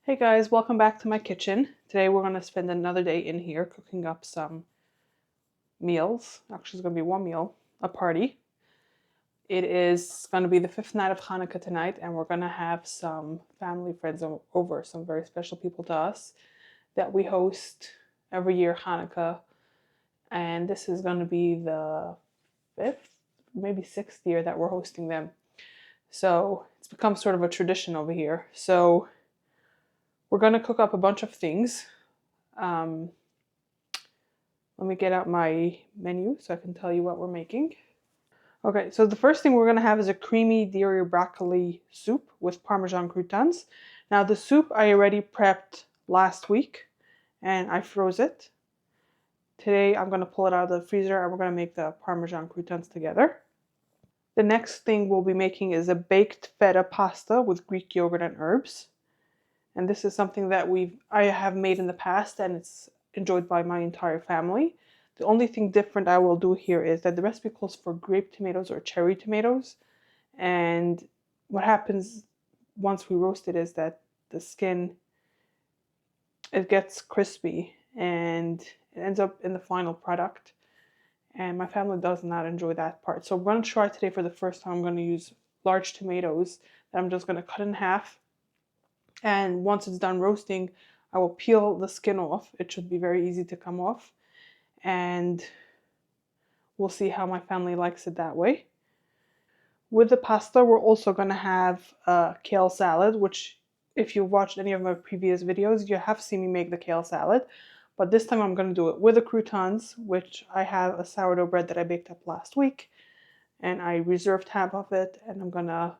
Hey guys, welcome back to my kitchen. Today we're going to spend another day in here cooking up some meals. Actually, it's going to be one meal, a party. It is going to be the fifth night of Hanukkah tonight, and we're going to have some family friends over, some very special people to us that we host every year Hanukkah. And this is going to be the fifth, maybe sixth year that we're hosting them. So it's become sort of a tradition over here. So we're going to cook up a bunch of things. Let me get out my menu so I can tell you what we're making. Okay, so the first thing we're going to have is a creamy dairy broccoli soup with Parmesan croutons. Now the soup I already prepped last week and I froze it. Today I'm going to pull it out of the freezer and we're going to make the Parmesan croutons together. The next thing we'll be making is a baked feta pasta with Greek yogurt and herbs. And this is something that I have made in the past and it's enjoyed by my entire family. The only thing different I will do here is that the recipe calls for grape tomatoes or cherry tomatoes. And what happens once we roast it is that the skin, it gets crispy and it ends up in the final product. And my family does not enjoy that part. So we're going to try today for the first time. I'm going to use large tomatoes that I'm just going to cut in half. And once it's done roasting, I will peel the skin off. It should be very easy to come off. And we'll see how my family likes it that way. With the pasta, we're also going to have a kale salad, which if you've watched any of my previous videos, you have seen me make the kale salad. But this time I'm going to do it with the croutons, which I have a sourdough bread that I baked up last week. And I reserved half of it, and I'm going to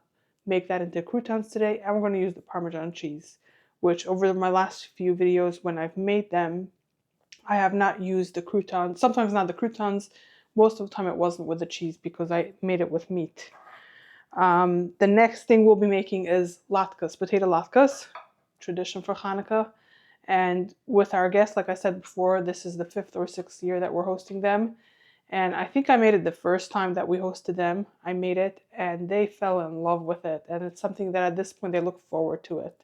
make that into croutons today, and we're going to use the Parmesan cheese, which over my last few videos when I've made them, I have not used the croutons, sometimes not the croutons, most of the time it wasn't with the cheese because I made it with meat. The next thing we'll be making is latkes, potato latkes, tradition for Hanukkah, and with our guests, like I said before, this is the fifth or sixth year that we're hosting them. And I think I made it the first time that we hosted them. I made it and they fell in love with it. And it's something that at this point they look forward to it.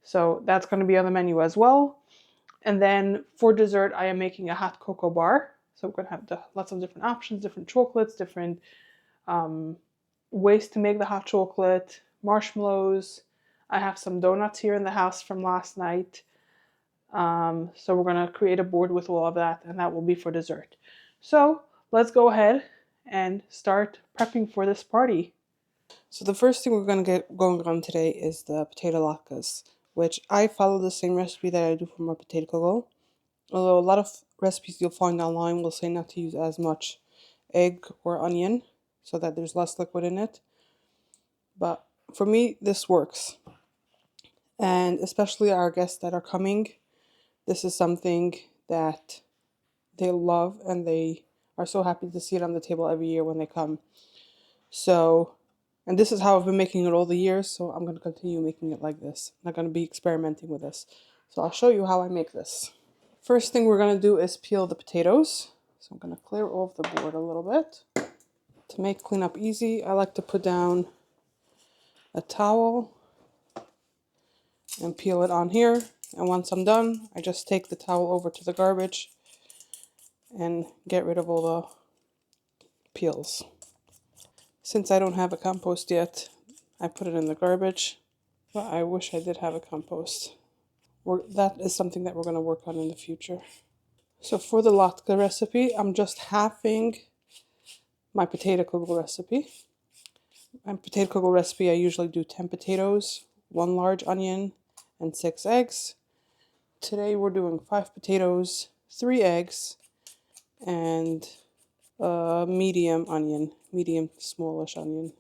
So that's going to be on the menu as well. And then for dessert, I am making a hot cocoa bar. So we're going to have lots of different options, different chocolates, different ways to make the hot chocolate, marshmallows. I have some donuts here in the house from last night. So we're going to create a board with all of that, and that will be for dessert. So let's go ahead and start prepping for this party. So the first thing we're going to get going on today is the potato latkes, which I follow the same recipe that I do for my potato kugel. Although a lot of recipes you'll find online will say not to use as much egg or onion so that there's less liquid in it. But for me, this works. And especially our guests that are coming, this is something that they love and they are so happy to see it on the table every year when they come. So, and this is how I've been making it all the years, so I'm going to continue making it like this. I'm not going to be experimenting with this. So I'll show you how I make this. First thing we're going to do is peel the potatoes. So I'm going to clear off the board a little bit. To make cleanup easy, I like to put down a towel and peel it on here. And once I'm done, I just take the towel over to the garbage and get rid of all the peels. Since I don't have a compost yet, I put it in the garbage, but I wish I did have a compost. That is something that we're going to work on in the future. So for the latke recipe, I'm just halving my potato kugel recipe. My potato kugel recipe, I usually do 10 potatoes, 1 large onion, and 6 eggs. Today we're doing 5 potatoes, 3 eggs, and a medium onion, medium smallish onion.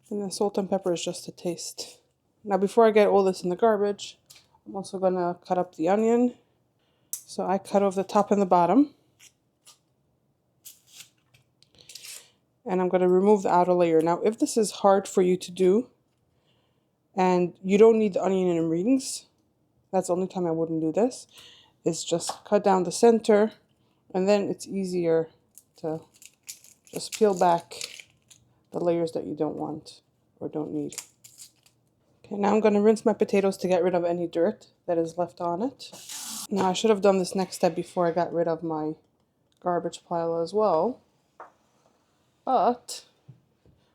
And then salt and pepper is just a taste. Now before I get all this in the garbage, I'm also going to cut up the onion. So I cut off the top and the bottom. And I'm going to remove the outer layer. Now if this is hard for you to do, and you don't need the onion in rings, that's the only time I wouldn't do this, is just cut down the center, and then it's easier to just peel back the layers that you don't want or don't need. Okay, now I'm going to rinse my potatoes to get rid of any dirt that is left on it. Now I should have done this next step before I got rid of my garbage pile as well. But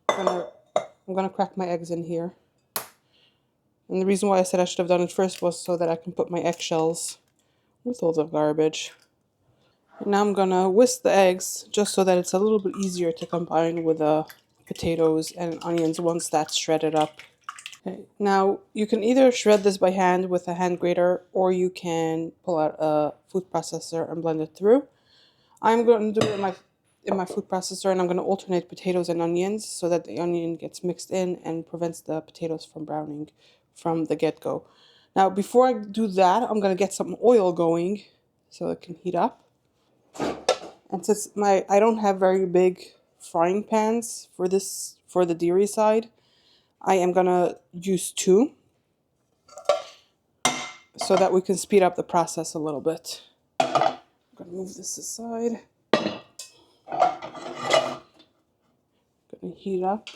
I'm gonna crack my eggs in here. And the reason why I said I should have done it first was so that I can put my eggshells with all the garbage. And now I'm gonna whisk the eggs just so that it's a little bit easier to combine with the potatoes and onions once that's shredded up. Okay. Now you can either shred this by hand with a hand grater, or you can pull out a food processor and blend it through. I'm going to do it in my food processor, and I'm going to alternate potatoes and onions so that the onion gets mixed in and prevents the potatoes from browning from the get-go. Now before I do that, I'm going to get some oil going so it can heat up. And since I don't have very big frying pans for the dairy side, I am going to use 2 so that we can speed up the process a little bit. I'm going to move this aside. Going to heat up.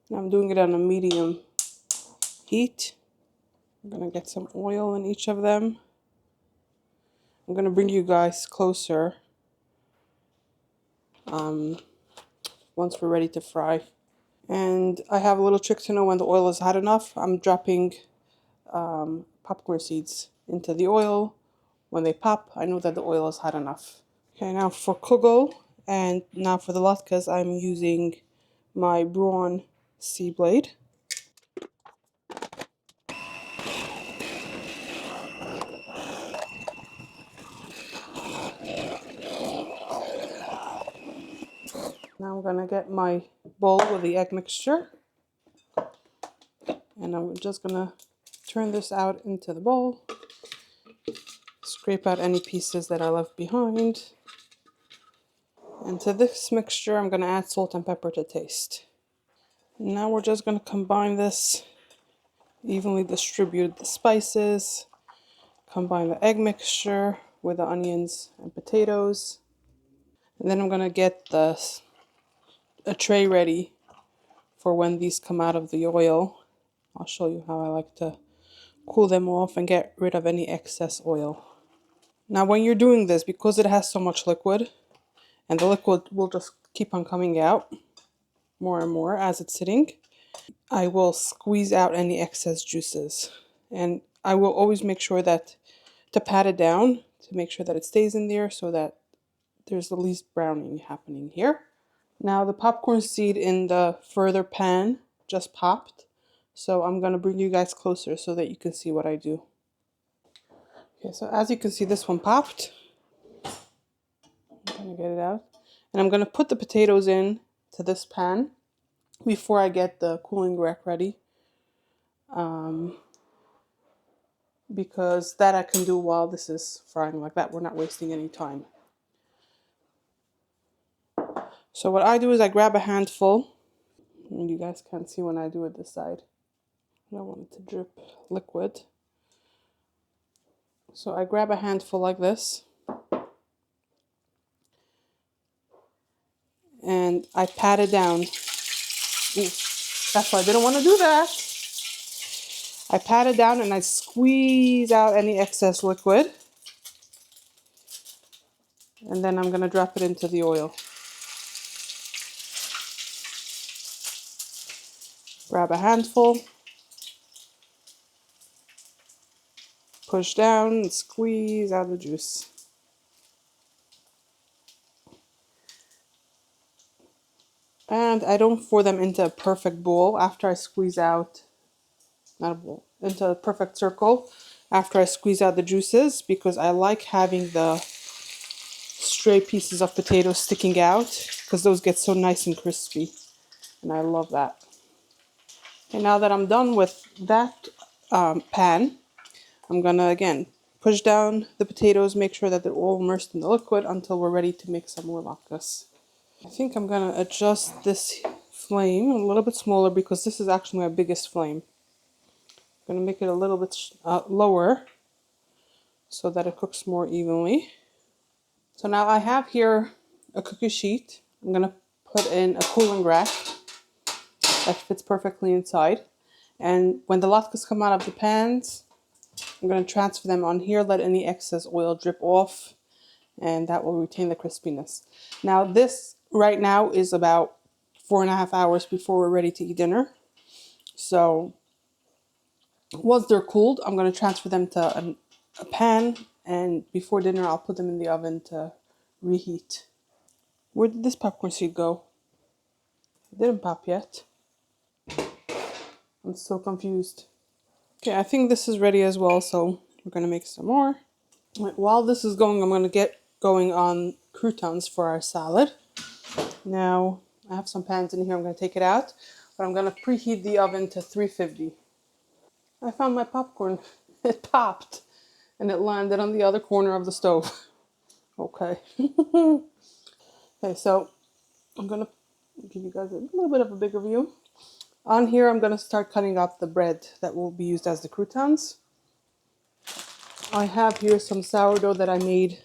Now I'm doing it on a medium heat. I'm going to get some oil in each of them. I'm going to bring you guys closer once we're ready to fry. And I have a little trick to know when the oil is hot enough. I'm dropping popcorn seeds into the oil. When they pop, I know that the oil is hot enough. Okay, now for kugel and now for the latkes, I'm using my brawn sea blade. Now I'm going to get my bowl with the egg mixture. And I'm just going to turn this out into the bowl. Scrape out any pieces that are left behind. And to this mixture, I'm going to add salt and pepper to taste. Now we're just going to combine this, evenly distribute the spices, combine the egg mixture with the onions and potatoes. And then I'm going to get a tray ready for when these come out of the oil. I'll show you how I like to cool them off and get rid of any excess oil. Now when you're doing this, because it has so much liquid, and the liquid will just keep on coming out more and more as it's sitting, I will squeeze out any excess juices. And I will always make sure that to pat it down to make sure that it stays in there so that there's the least browning happening here. Now the popcorn seed in the further pan just popped. So I'm going to bring you guys closer so that you can see what I do. Okay, so as you can see, this one popped. I'm going to get it out. And I'm going to put the potatoes in to this pan before I get the cooling rack ready. Because that I can do while this is frying like that. We're not wasting any time. So what I do is I grab a handful. And you guys can't see when I do it this side. I don't want it to drip liquid. So I grab a handful like this. And I pat it down. Ooh, that's why I didn't want to do that. I pat it down and I squeeze out any excess liquid. And then I'm going to drop it into the oil. Grab a handful. Push down and squeeze out the juice. And I don't pour them into a perfect bowl after I squeeze out, not a bowl, into a perfect circle after I squeeze out the juices, because I like having the stray pieces of potatoes sticking out because those get so nice and crispy. And I love that. And now that I'm done with that pan, I'm going to again push down the potatoes, make sure that they're all immersed in the liquid until we're ready to make some more latkes. I think I'm going to adjust this flame a little bit smaller because this is actually my biggest flame. I'm going to make it a little bit lower so that it cooks more evenly. So now I have here a cookie sheet. I'm going to put in a cooling rack. That fits perfectly inside. And when the latkes come out of the pans, I'm going to transfer them on here, let any excess oil drip off, and that will retain the crispiness. Now this right now is about 4.5 hours before we're ready to eat dinner. So once they're cooled, I'm going to transfer them to a pan, and before dinner I'll put them in the oven to reheat. Where did this popcorn seed go? It didn't pop yet. I'm so confused. Okay, I think this is ready as well, so we're going to make some more. While this is going, I'm going to get going on croutons for our salad. Now, I have some pans in here. I'm going to take it out, but I'm going to preheat the oven to 350. I found my popcorn. It popped, and it landed on the other corner of the stove. Okay. Okay, so I'm going to give you guys a little bit of a bigger view. On here, I'm going to start cutting up the bread that will be used as the croutons. I have here some sourdough that I made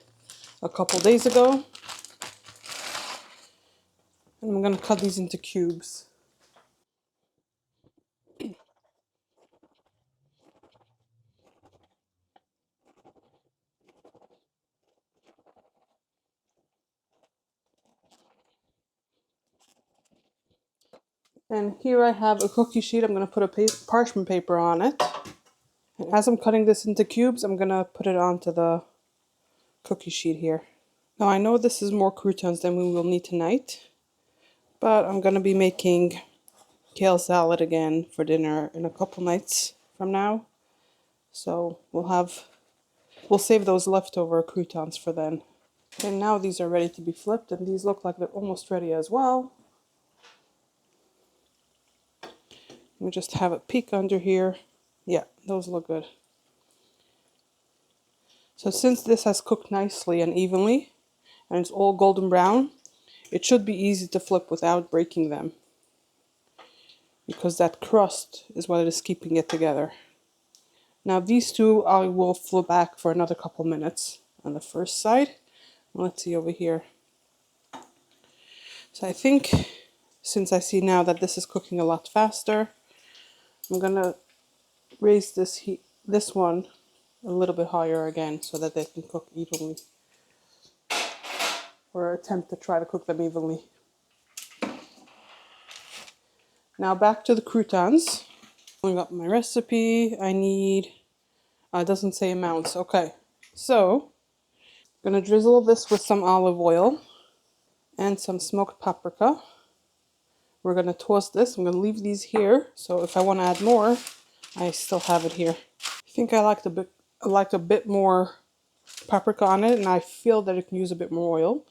a couple days ago. And I'm going to cut these into cubes. And here I have a cookie sheet. I'm going to put a parchment paper on it. And as I'm cutting this into cubes, I'm going to put it onto the cookie sheet here. Now I know this is more croutons than we will need tonight, but I'm going to be making kale salad again for dinner in a couple nights from now. So we'll save those leftover croutons for then. And now these are ready to be flipped, and these look like they're almost ready as well. We just have a peek under here. Yeah, those look good. So since this has cooked nicely and evenly, and it's all golden brown, it should be easy to flip without breaking them, because that crust is what is keeping it together. Now these two I will flip back for another couple minutes on the first side. Let's see over here. So I think, since I see now that this is cooking a lot faster, I'm gonna raise this one a little bit higher again so that they can cook evenly, or attempt to try to cook them evenly. Now back to the croutons. Pulling up my recipe, I need, it doesn't say amounts, okay. So, I'm gonna drizzle this with some olive oil and some smoked paprika. We're gonna toast this. I'm gonna leave these here, so if I wanna add more, I still have it here. I think I like a bit more paprika on it, and I feel that it can use a bit more oil.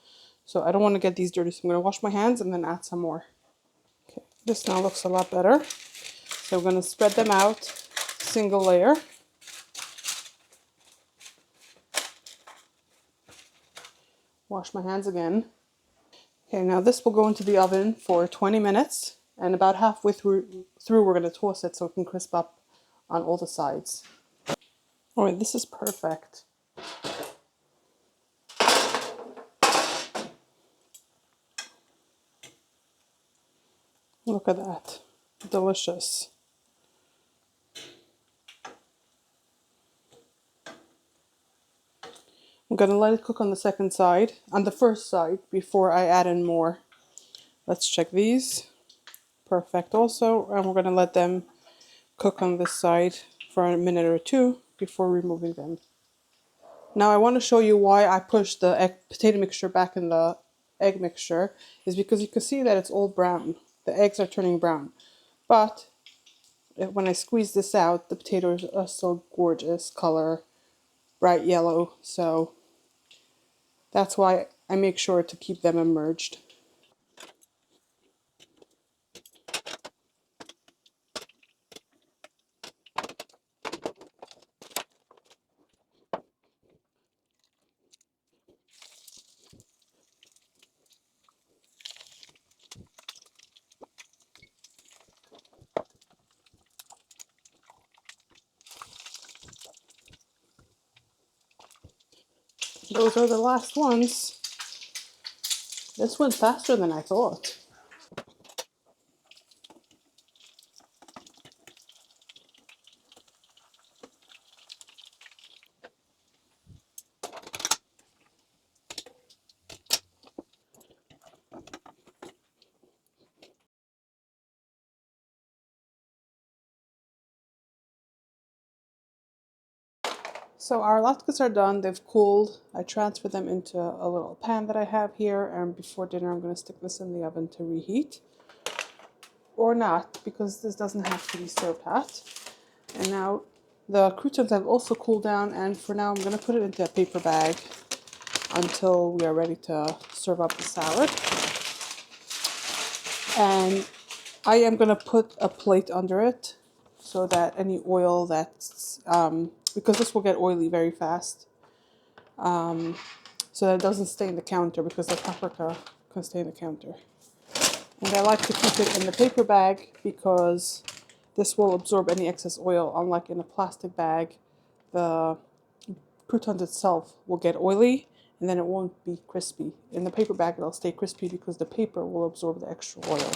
So I don't want to get these dirty, so I'm going to wash my hands and then add some more. Okay, this now looks a lot better. So I'm going to spread them out, single layer. Wash my hands again. Okay, now this will go into the oven for 20 minutes, and about halfway through we're going to toast it so it can crisp up on all the sides. Alright, this is perfect. Look at that. Delicious. I'm going to let it cook on the second side, on the first side, before I add in more. Let's check these. Perfect also, and we're going to let them cook on this side for a minute or two before removing them. Now I want to show you why I pushed the potato mixture back in the egg mixture, is because you can see that it's all brown. The eggs are turning brown, but when I squeeze this out, the potatoes are still gorgeous color, bright yellow, so that's why I make sure to keep them immersed. Those are the last ones. This went faster than I thought. So our latkes are done, they've cooled. I transferred them into a little pan that I have here, and before dinner I'm going to stick this in the oven to reheat. Or not, because this doesn't have to be served hot. And now the croutons have also cooled down, and for now I'm going to put it into a paper bag until we are ready to serve up the salad. And I am going to put a plate under it so that any oil that's, because this will get oily very fast, so that it doesn't stain the counter, because the paprika can stain the counter. And I like to keep it in the paper bag because this will absorb any excess oil, unlike in a plastic bag. The croutons itself will get oily and then it won't be crispy. In the paper bag it'll stay crispy because the paper will absorb the extra oil.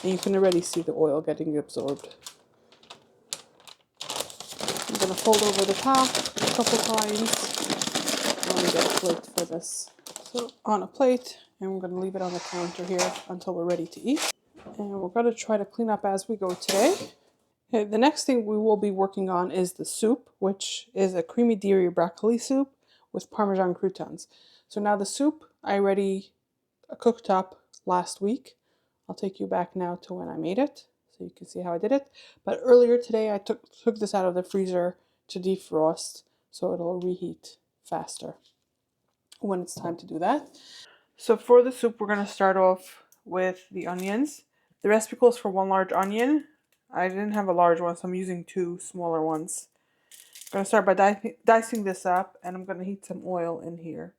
And you can already see the oil getting absorbed. I'm going to fold over the top a couple times. I'm going to get a plate for this. So on a plate, and we're going to leave it on the counter here until we're ready to eat. And we're going to try to clean up as we go today. Okay, the next thing we will be working on is the soup, which is a creamy dairy broccoli soup with Parmesan croutons. So now the soup I already cooked up last week. I'll take you back now to when I made it so you can see how I did it. But earlier today I took this out of the freezer to defrost so it'll reheat faster when it's time to do that. So for the soup we're going to start off with the onions. The recipe calls for 1 large onion. I didn't have a large one, so I'm using 2 smaller ones. I'm going to start by dicing this up, and I'm going to heat some oil in here.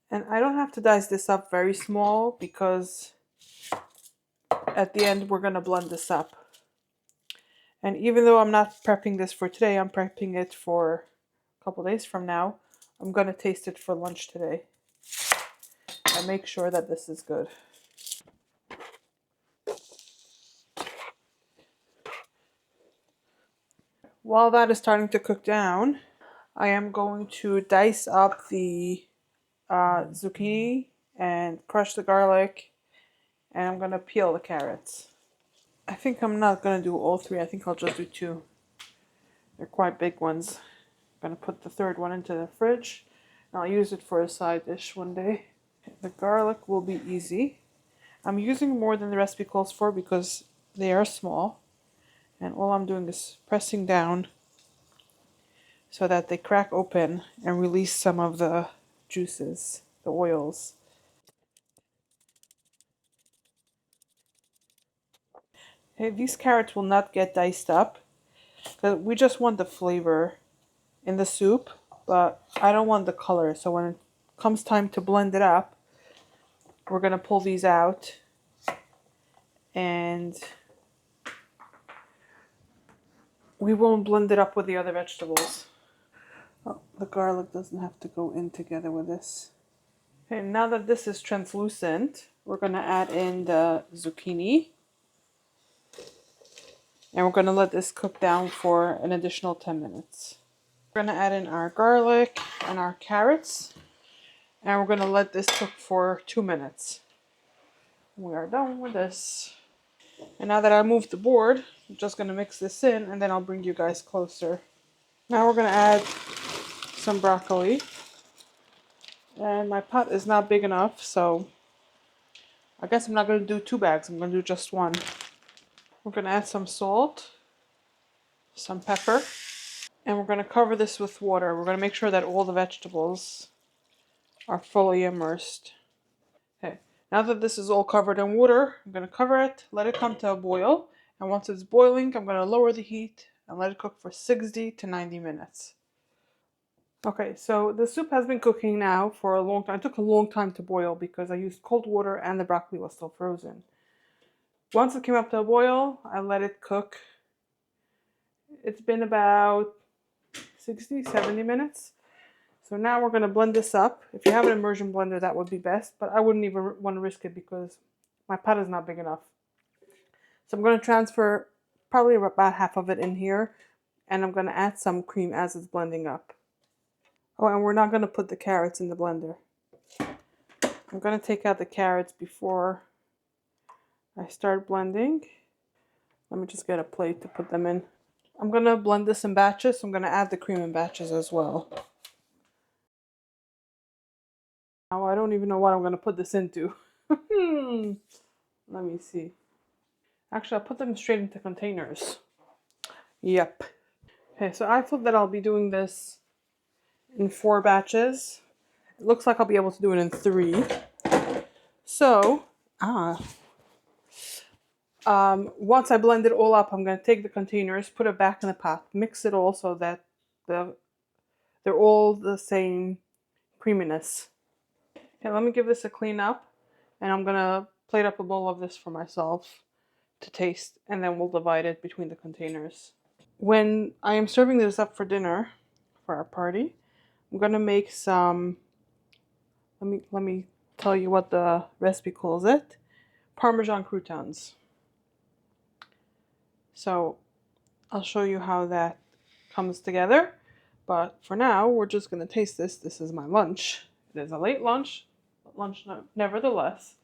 And I don't have to dice this up very small because at the end we're going to blend this up. And even though I'm not prepping this for today, I'm prepping it for a couple days from now. I'm going to taste it for lunch today and make sure that this is good. While that is starting to cook down, I am going to dice up the zucchini and crush the garlic, and I'm going to peel the carrots. I think I'm not going to do all 3. I think I'll just do 2. They're quite big ones. I'm going to put the 3rd one into the fridge, and I'll use it for a side dish one day. The garlic will be easy. I'm using more than the recipe calls for because they are small, and all I'm doing is pressing down so that they crack open and release some of the juices, the oils. Okay, these carrots will not get diced up because we just want the flavor in the soup, but I don't want the color. So when it comes time to blend it up, we're going to pull these out and we won't blend it up with the other vegetables. Oh, the garlic doesn't have to go in together with this. Okay, now that this is translucent, we're going to add in the zucchini. And we're going to let this cook down for an additional 10 minutes. We're going to add in our garlic and our carrots. And we're going to let this cook for 2 minutes. We are done with this. And now that I moved the board, I'm just going to mix this in and then I'll bring you guys closer. Now we're going to add some broccoli. And my pot is not big enough, so I guess I'm not going to do 2 bags. I'm going to do just 1. We're going to add some salt, some pepper, and we're going to cover this with water. We're going to make sure that all the vegetables are fully immersed. Okay, now that this is all covered in water, I'm going to cover it, let it come to a boil, and once it's boiling, I'm going to lower the heat and let it cook for 60 to 90 minutes. Okay, so the soup has been cooking now for a long time. It took a long time to boil because I used cold water and the broccoli was still frozen. Once it came up to a boil, I let it cook. It's been about 60, 70 minutes. So now we're going to blend this up. If you have an immersion blender, that would be best, but I wouldn't even want to risk it because my pot is not big enough. So I'm going to transfer probably about half of it in here, and I'm going to add some cream as it's blending up. Oh, and we're not going to put the carrots in the blender. I'm going to take out the carrots before I start blending. Let me just get a plate to put them in. I'm going to blend this in batches, so I'm going to add the cream in batches as well. Now I don't even know what I'm going to put this into. Let me see. Actually, I'll put them straight into containers. Yep. Okay, so I thought that I'll be doing this in 4 batches. It looks like I'll be able to do it in 3. So, once I blend it all up, I'm going to take the containers, put it back in the pot, mix it all so that they're all the same creaminess. Okay, let me give this a clean up, and I'm going to plate up a bowl of this for myself to taste, and then we'll divide it between the containers. When I am serving this up for dinner, for our party, I'm going to make some, let me tell you what the recipe calls it, Parmesan Croutons. So I'll show you how that comes together. But for now, we're just going to taste this. This is my lunch. It is a late lunch, but lunch nevertheless.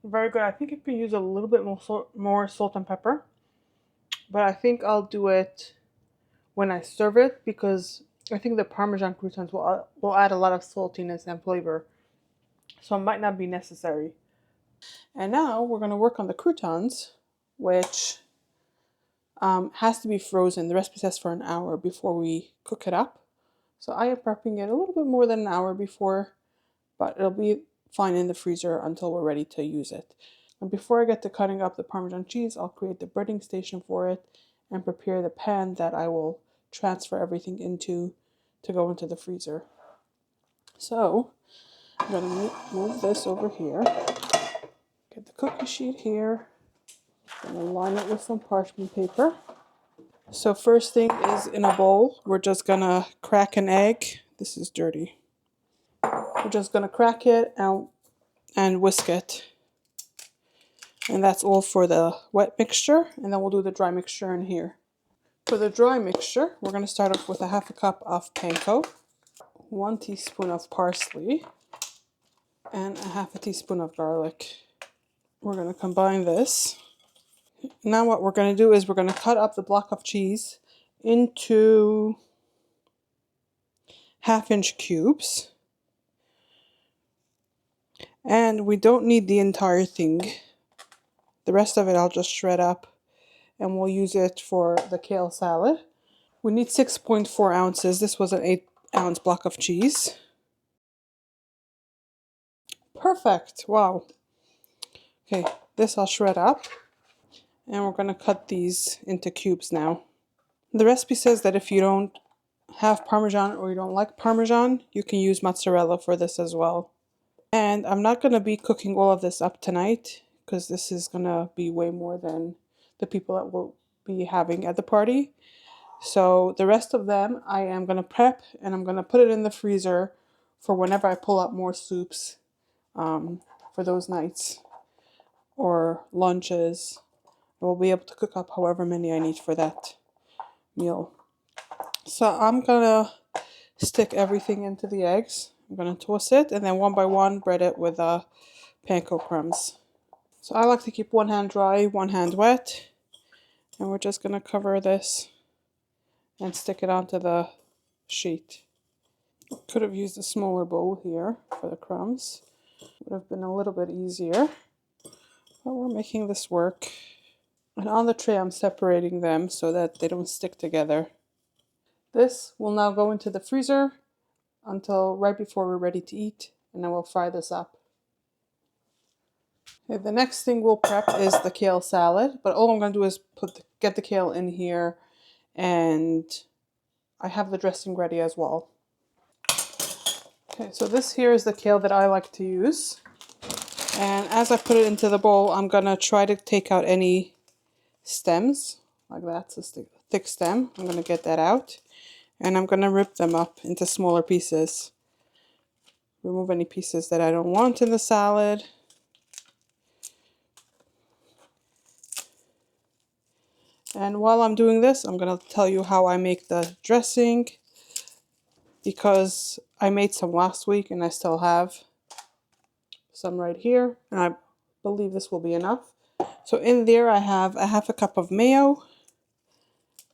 Very good. I think you can use a little bit more salt and pepper. But I think I'll do it when I serve it because I think the Parmesan croutons will add a lot of saltiness and flavor. So it might not be necessary. And now we're going to work on the croutons, which has to be frozen. The recipe says for an hour before we cook it up. So I am prepping it a little bit more than an hour before, but it'll be fine in the freezer until we're ready to use it. And before I get to cutting up the Parmesan cheese, I'll create the breading station for it and prepare the pan that I will transfer everything into to go into the freezer. So I'm going to move this over here, get the cookie sheet here, I'm going to line it with some parchment paper. So first thing is in a bowl, we're just going to crack an egg. This is dirty. We're just going to crack it out and whisk it. And that's all for the wet mixture, and then we'll do the dry mixture in here. For the dry mixture, we're going to start off with a half a cup of panko, 1 teaspoon of parsley, and a half a teaspoon of garlic. We're going to combine this. Now what we're going to do is we're going to cut up the block of cheese into 1/2-inch cubes. And we don't need the entire thing. The rest of it I'll just shred up and we'll use it for the kale salad. We need 6.4 ounces. This was an 8-ounce block of cheese. Perfect. Wow. Okay, this I'll shred up. And we're going to cut these into cubes now. The recipe says that if you don't have Parmesan or you don't like Parmesan, you can use mozzarella for this as well. And I'm not going to be cooking all of this up tonight because this is going to be way more than the people that will be having at the party. So the rest of them I am going to prep and I'm going to put it in the freezer for whenever I pull up more soups for those nights or lunches. I will be able to cook up however many I need for that meal. So I'm going to stick everything into the eggs. I'm going to toast it and then one by one bread it with panko crumbs. So I like to keep one hand dry, one hand wet. And we're just going to cover this and stick it onto the sheet. Could have used a smaller bowl here for the crumbs. Would have been a little bit easier. But we're making this work. And on the tray I'm separating them so that they don't stick together. This will now go into the freezer until right before we're ready to eat, and then we'll fry this up. Okay, the next thing we'll prep is the kale salad, but all I'm going to do is get the kale in here, and I have the dressing ready as well. Okay, so this here is the kale that I like to use, and as I put it into the bowl, I'm going to try to take out any stems, like that's a thick stem. I'm going to get that out, and I'm going to rip them up into smaller pieces. Remove any pieces that I don't want in the salad. And while I'm doing this, I'm going to tell you how I make the dressing, because I made some last week and I still have some right here, and I believe this will be enough. So in there I have a half a cup of mayo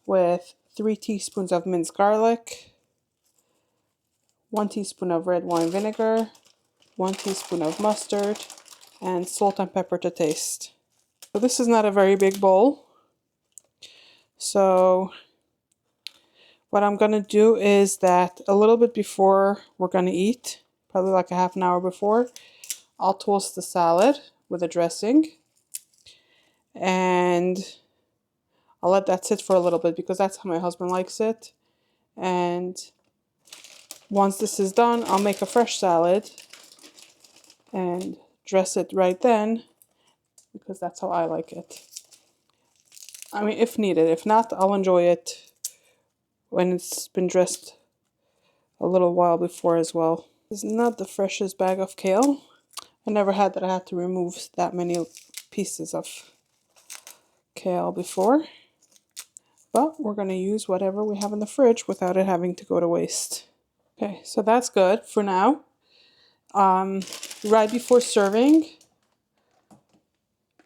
with 3 teaspoons of minced garlic, 1 teaspoon of red wine vinegar, 1 teaspoon of mustard, and salt and pepper to taste. So this is not a very big bowl. So what I'm going to do is that a little bit before we're going to eat, probably like a half an hour before, I'll toast the salad with a dressing. And I'll let that sit for a little bit because that's how my husband likes it. And once this is done, I'll make a fresh salad and dress it right then because that's how I like it. I mean, if needed. If not, I'll enjoy it when it's been dressed a little while before as well. This is not the freshest bag of kale. I never had that I had to remove that many pieces of kale before. But we're going to use whatever we have in the fridge without it having to go to waste. Okay, so that's good for now. Right before serving,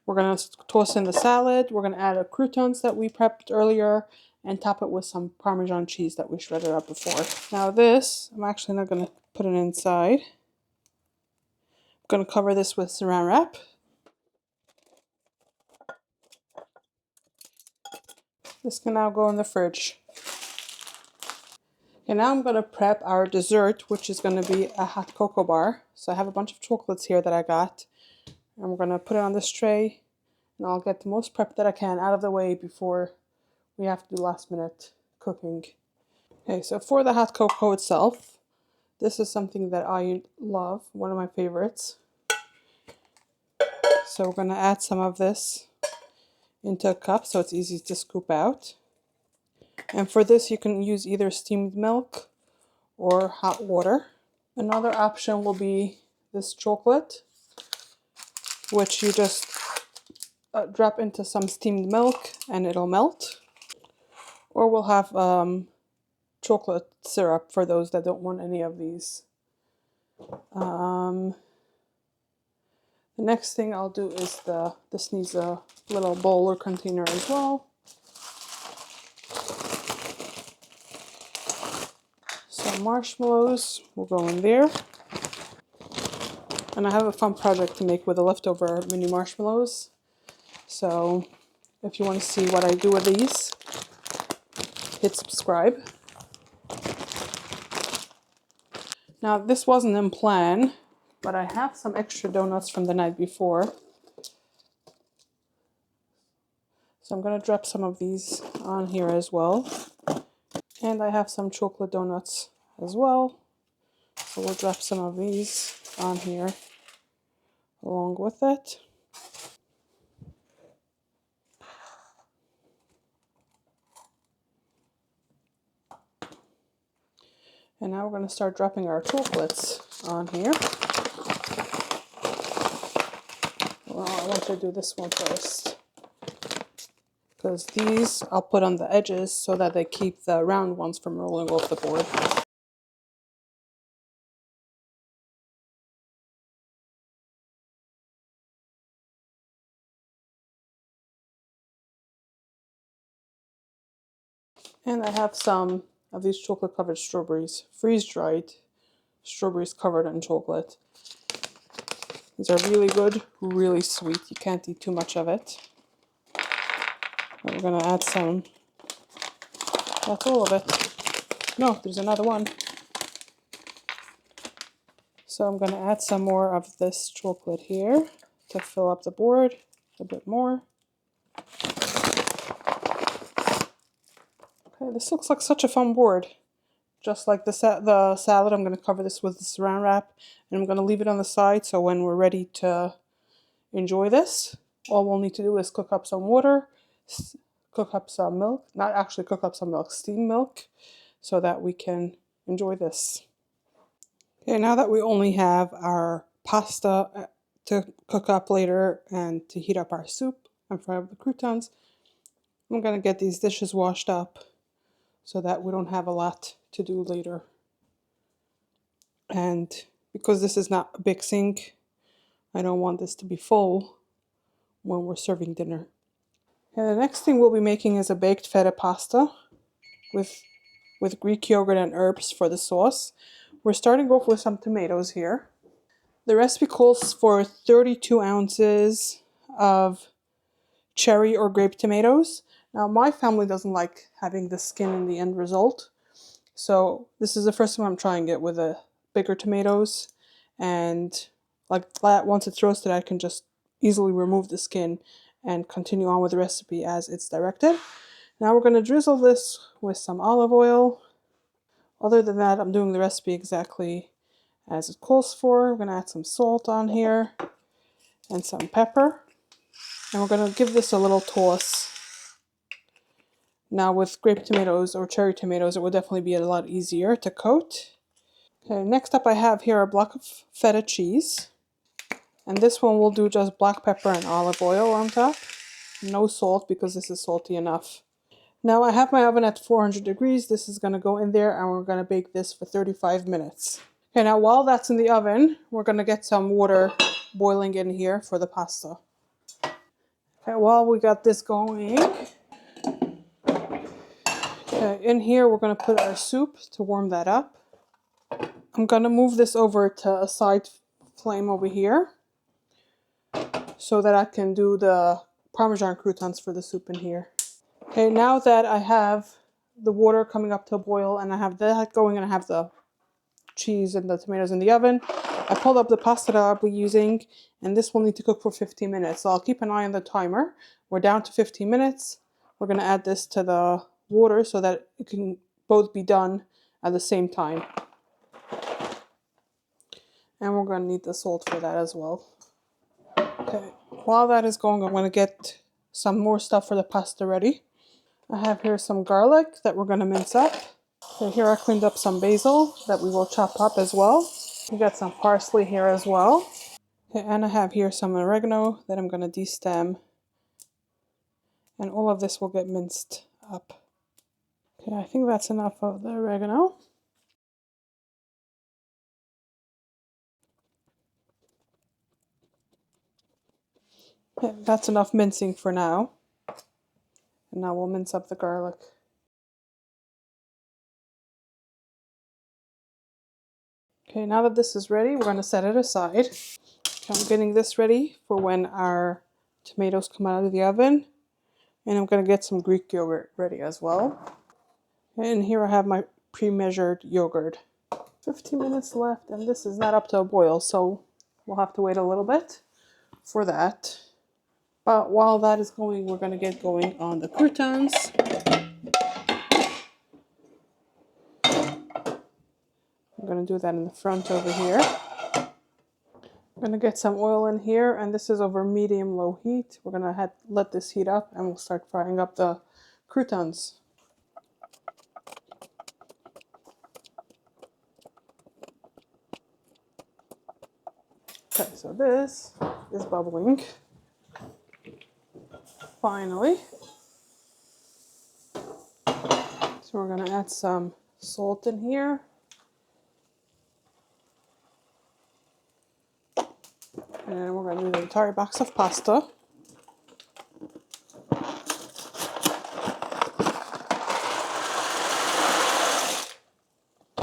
we're going to toss in the salad. We're going to add the croutons that we prepped earlier and top it with some Parmesan cheese that we shredded up before. Now this, I'm actually not going to put it inside. I'm going to cover this with saran wrap. This can now go in the fridge. Okay, now I'm going to prep our dessert, which is going to be a hot cocoa bar. So I have a bunch of chocolates here that I got. And we're going to put it on this tray. And I'll get the most prep that I can out of the way before we have to do last minute cooking. Okay, so for the hot cocoa itself, this is something that I love, one of my favorites. So we're going to add some of this into a cup so it's easy to scoop out. And for this you can use either steamed milk or hot water. Another option will be this chocolate, which you just drop into some steamed milk and it'll melt. Or we'll have chocolate syrup for those that don't want any of these. The next thing I'll do is this needs a little bowl or container as well. Some marshmallows will go in there. And I have a fun project to make with the leftover mini marshmallows. So if you want to see what I do with these, hit subscribe. Now this wasn't in plan, but I have some extra donuts from the night before. So I'm going to drop some of these on here as well. And I have some chocolate donuts as well. So we'll drop some of these on here along with it. And now we're going to start dropping our chocolates on here. Well, I want to do this one first, because these I'll put on the edges so that they keep the round ones from rolling off the board. And I have some of these chocolate covered strawberries, freeze dried strawberries covered in chocolate. These are really good, really sweet. You can't eat too much of it. And we're going to add some. That's all of it. No, there's another one. So I'm going to add some more of this chocolate here to fill up the board a bit more. Okay, this looks like such a fun board. Just like the salad, I'm going to cover this with the saran wrap, and I'm going to leave it on the side so when we're ready to enjoy this, all we'll need to do is cook up some water, cook up some milk, not actually cook up some milk, steam milk, so that we can enjoy this. Okay, now that we only have our pasta to cook up later and to heat up our soup and fry up the croutons, I'm going to get these dishes washed up so that we don't have a lot to do later. And because this is not a big sink, I don't want this to be full when we're serving dinner. And the next thing we'll be making is a baked feta pasta with Greek yogurt and herbs for the sauce. We're starting off with some tomatoes here. The recipe calls for 32 ounces of cherry or grape tomatoes. Now, my family doesn't like having the skin in the end result, so this is the first time I'm trying it with the bigger tomatoes, and like that, once it's roasted, I can just easily remove the skin and continue on with the recipe as it's directed. Now we're going to drizzle this with some olive oil. Other than that, I'm doing the recipe exactly as it calls for. We're going to add some salt on here and some pepper. And we're going to give this a little toss. Now with grape tomatoes or cherry tomatoes, it will definitely be a lot easier to coat. Okay, next up I have here a block of feta cheese. And this one we'll do just black pepper and olive oil on top. No salt because this is salty enough. Now I have my oven at 400 degrees. This is going to go in there and we're going to bake this for 35 minutes. Okay, now while that's in the oven, we're going to get some water boiling in here for the pasta. Okay, while we got this going, in here we're going to put our soup to warm that up. I'm going to move this over to a side flame over here so that I can do the Parmesan croutons for the soup in here. Okay, now that I have the water coming up to a boil and I have that going and I have the cheese and the tomatoes in the oven, I pulled up the pasta that I'll be using, and this will need to cook for 15 minutes. So I'll keep an eye on the timer. We're down to 15 minutes. We're going to add this to the water so that it can both be done at the same time. And we're going to need the salt for that as well. Okay, while that is going, I'm going to get some more stuff for the pasta ready. I have here some garlic that we're going to mince up. So here I cleaned up some basil that we will chop up as well. We got some parsley here as well. Okay, and I have here some oregano that I'm going to destem. And all of this will get minced up. Okay, I think that's enough of the oregano. Okay, that's enough mincing for now. And now we'll mince up the garlic. Okay, now that this is ready, we're going to set it aside. Okay, I'm getting this ready for when our tomatoes come out of the oven. And I'm going to get some Greek yogurt ready as well. And here I have my pre-measured yogurt. 15 minutes left, and this is not up to a boil, so we'll have to wait a little bit for that. But while that is going, we're going to get going on the croutons. I'm going to do that in the front over here. I'm going to get some oil in here, and this is over medium-low heat. We're going to let this heat up, and we'll start frying up the croutons. Okay, so this is bubbling. Finally. So we're going to add some salt in here. And then we're going to do the entire box of pasta.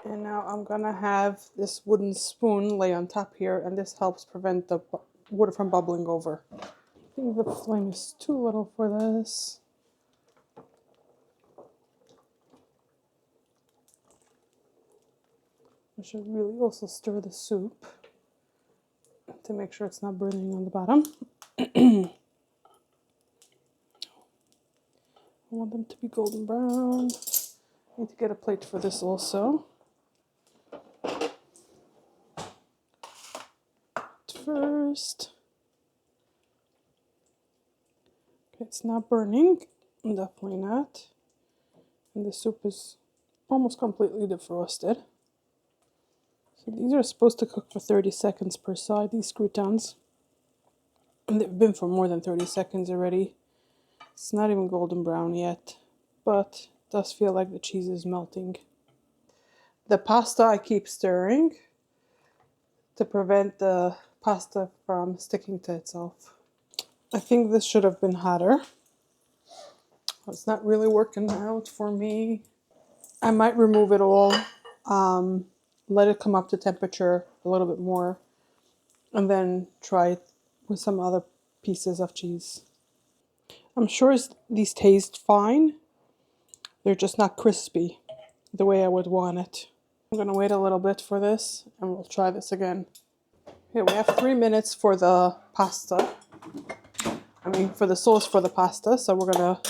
And now I'm going to have this wooden spoon lay on top here, and this helps prevent the water from bubbling over. I think the flame is too little for this. I should really also stir the soup to make sure it's not burning on the bottom. I want them to be golden brown. I need to get a plate for this also. First. Okay, it's not burning. Definitely not. And the soup is almost completely defrosted. So these are supposed to cook for 30 seconds per side, these croutons. And they've been for more than 30 seconds already. It's not even golden brown yet, but it does feel like the cheese is melting. The pasta I keep stirring to prevent the pasta from sticking to itself. I think this should have been hotter. It's not really working out for me. I might remove it all, let it come up to temperature a little bit more, and then try it with some other pieces of cheese. I'm sure these taste fine. They're just not crispy the way I would want it. I'm gonna wait a little bit for this and we'll try this again. Okay, we have 3 minutes for the pasta. For the sauce for the pasta. So we're gonna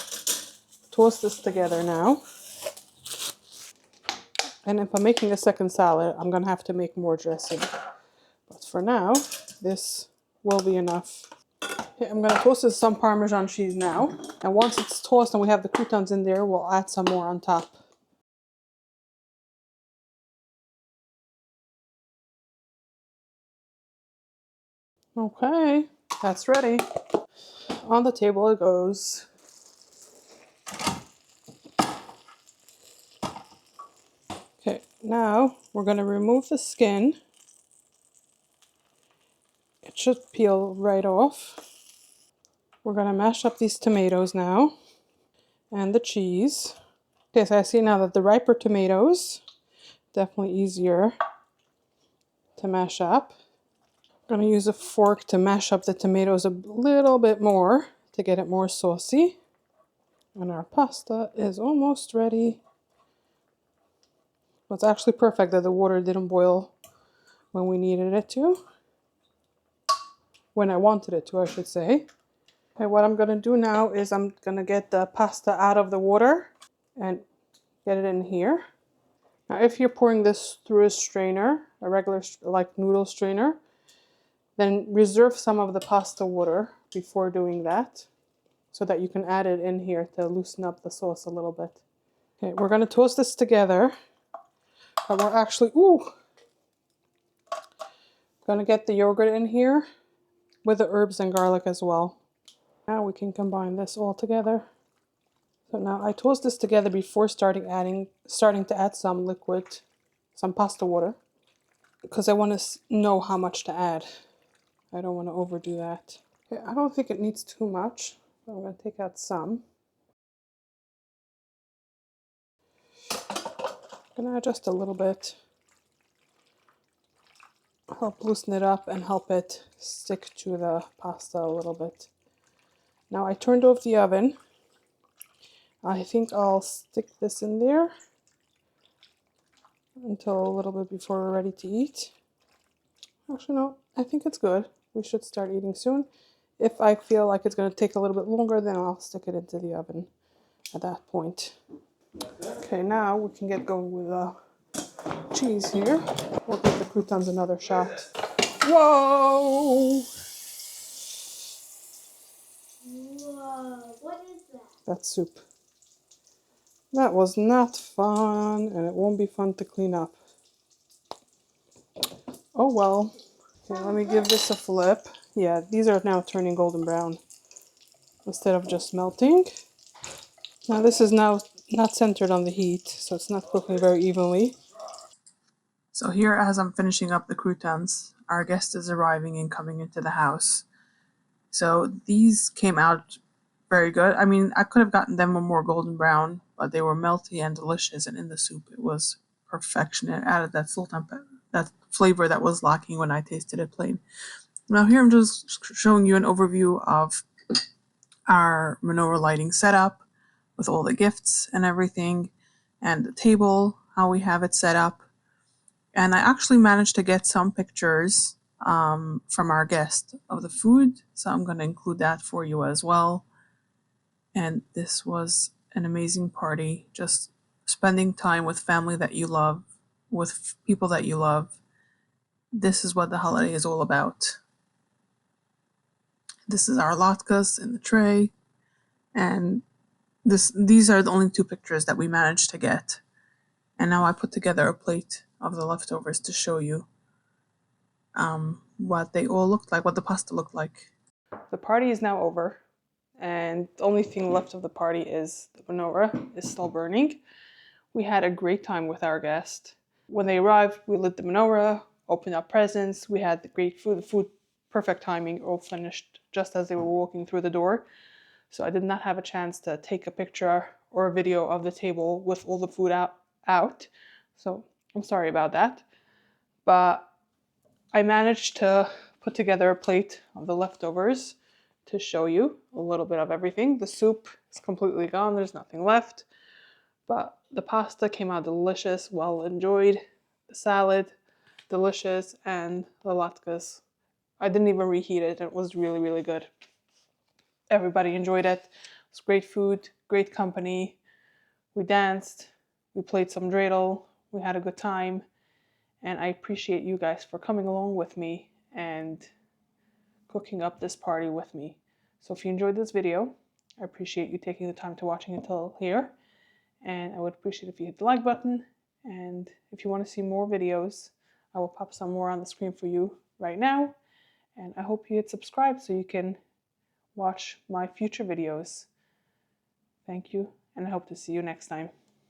toast this together now. And if I'm making a second salad, I'm gonna have to make more dressing. But for now, this will be enough. Okay, I'm gonna toast this some Parmesan cheese now. And once it's toasted and we have the croutons in there, we'll add some more on top. Okay, that's ready. On the table it goes. Okay, now we're gonna remove the skin. It should peel right off. We're gonna mash up these tomatoes now and the cheese. Okay, so I see now that the riper tomatoes, definitely easier to mash up. I'm gonna use a fork to mash up the tomatoes a little bit more to get it more saucy. And our pasta is almost ready. Well, it's actually perfect that the water didn't boil when we needed it to. When I wanted it to, I should say. Okay, what I'm gonna do now is I'm gonna get the pasta out of the water and get it in here. Now, if you're pouring this through a strainer, a regular like noodle strainer, then reserve some of the pasta water before doing that so that you can add it in here to loosen up the sauce a little bit. Okay, we're gonna toast this together, but we're actually, gonna get the yogurt in here with the herbs and garlic as well. Now we can combine this all together. So now I toast this together before starting to add some liquid, some pasta water, because I want to know how much to add. I don't want to overdo that. Okay, I don't think it needs too much. So I'm going to take out some. I'm going to add just a little bit. Help loosen it up and help it stick to the pasta a little bit. Now I turned off the oven. I think I'll stick this in there until a little bit before we're ready to eat. Actually, no, I think it's good. We should start eating soon. If I feel like it's going to take a little bit longer, then I'll stick it into the oven at that point. Okay, now we can get going with the cheese here. We'll give the croutons another shot. Whoa! Whoa, what is that? That's soup. That was not fun, and it won't be fun to clean up. Oh well. Okay, let me give this a flip. Yeah, these are now turning golden brown instead of just melting. Now this is now not centered on the heat, so it's not cooking very evenly. So here, as I'm finishing up the croutons, our guest is arriving and coming into the house. So these came out very good. I could have gotten them a more golden brown, but they were melty and delicious, and in the soup it was perfection. It added that that flavor that was lacking when I tasted it plain. Now here I'm just showing you an overview of our menorah lighting setup with all the gifts and everything, and the table, how we have it set up. And I actually managed to get some pictures from our guest of the food, so I'm going to include that for you as well. And this was an amazing party, just spending time with family that you love, with people that you love. This is what the holiday is all about. This is our latkes in the tray, and these are the only two pictures that we managed to get. And now I put together a plate of the leftovers to show you what they all looked like, what the pasta looked like. The party is now over, and the only thing left of the party is the menorah is still burning. We had a great time with our guest. When they arrived, we lit the menorah, opened up presents, we had the great food, perfect timing, all finished just as they were walking through the door. So I did not have a chance to take a picture or a video of the table with all the food out. So I'm sorry about that. But I managed to put together a plate of the leftovers to show you a little bit of everything. The soup is completely gone, there's nothing left. But the pasta came out delicious, well enjoyed. The salad, delicious, and the latkes. I didn't even reheat it. It was really, really good. Everybody enjoyed it. It was great food, great company. We danced, we played some dreidel, we had a good time, and I appreciate you guys for coming along with me and cooking up this party with me. So if you enjoyed this video, I appreciate you taking the time to watching until here, and I would appreciate if you hit the like button, and if you want to see more videos, I will pop some more on the screen for you right now, and I hope you hit subscribe so you can watch my future videos. Thank you, and I hope to see you next time.